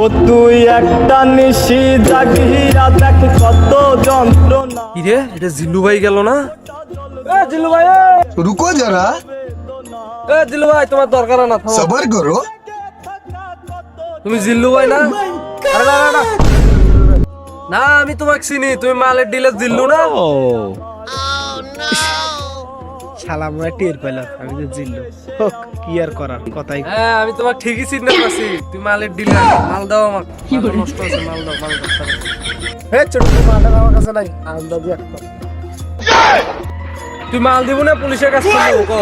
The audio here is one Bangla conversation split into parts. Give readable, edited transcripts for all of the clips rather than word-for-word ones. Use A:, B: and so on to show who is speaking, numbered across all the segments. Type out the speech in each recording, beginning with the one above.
A: ও তুই একটা নিশি জাগিয়া দেখ কত যন্ত্রণা।
B: কিরে এটা জিল্লু ভাই গেল না? জিল্লু ভাই,
C: रुको जरा
B: জিল্লু ভাই তোমার দরকার না, থামো।
C: सबर करो।
B: তুমি জিল্লু ভাই না? আরে না না না না, আমি তোমাকে চিনি, তুমি মালের ডিলার জিল্লু না?
D: শালা মনে টের পেলাম আমি তো জিল্লু। হোক, কি আর করার, কথাই।
B: হ্যাঁ আমি তোমাকে ঠিকই চিনতে পারছি, তুমি মালের ডিলার। মাল দাও আমাকে, মাল নষ্ট আছে, মাল দাও, মাল দাও।
D: হে ছোট মালটা আমার কাছে নাই, আলাদা দিয়ে একটা।
B: তুই মাল দিব না পুলিশের কাছে ফোন দেবো?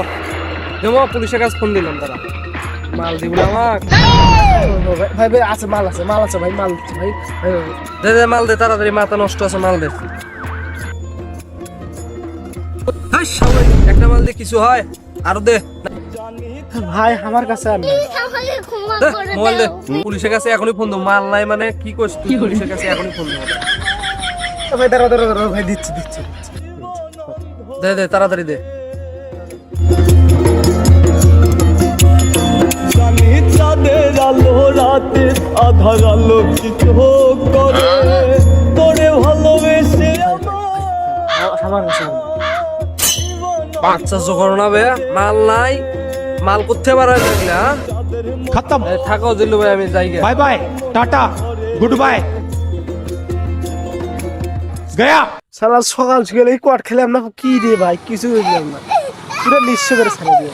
B: দেবো, পুলিশের কাছে ফোন দিলাম, তারা মাল দিব না আমাকে।
D: ভাই ভাই আছে, মাল আছে, মাল আছে ভাই, মাল আছে ভাই। ভাই, ভাই,
B: দে দে মাল দে, তাড়াতাড়ি, মাথা নষ্ট আছে, মাল দে। হাই শালা, একটা মাল দিয়ে কিছু হয়? আরো দে,
D: ভাই আমার কাছে আর নাই।
B: দে মোবাইল দে, পুলিশের কাছে এখনই ফোন দেবো। মাল নাই মানে কি করছিস তুই? পুলিশের কাছে এখনই ফোন দেবো।
D: ভাই দাঁড়া দাঁড়া দাঁড়া, ভাই দিচ্ছি দিচ্ছি দিচ্ছি।
B: দে দে তাড়াতাড়ি দে।
A: জানি চাঁদের আলো রাতে আধার আলো কিছু করে তোরে ভালোবেসে
D: আমার কাছে আর নাই।
B: বাচ্চা জোগাড় না বে, মাল নাই, মাল করতে পারা লাগলে। হ্যাঁ
E: खत्म।
B: থাকো জিল্লু ভাই, আমি যাই গে।
E: Bye bye, tata, good bye, गया।
D: শালা সকাল সকাল এই কোয়াট খেলাম না, কি রে ভাই, কিছু বুঝলাম না, পুরো নিঃস্ব করে ছেড়ে দিয়ে।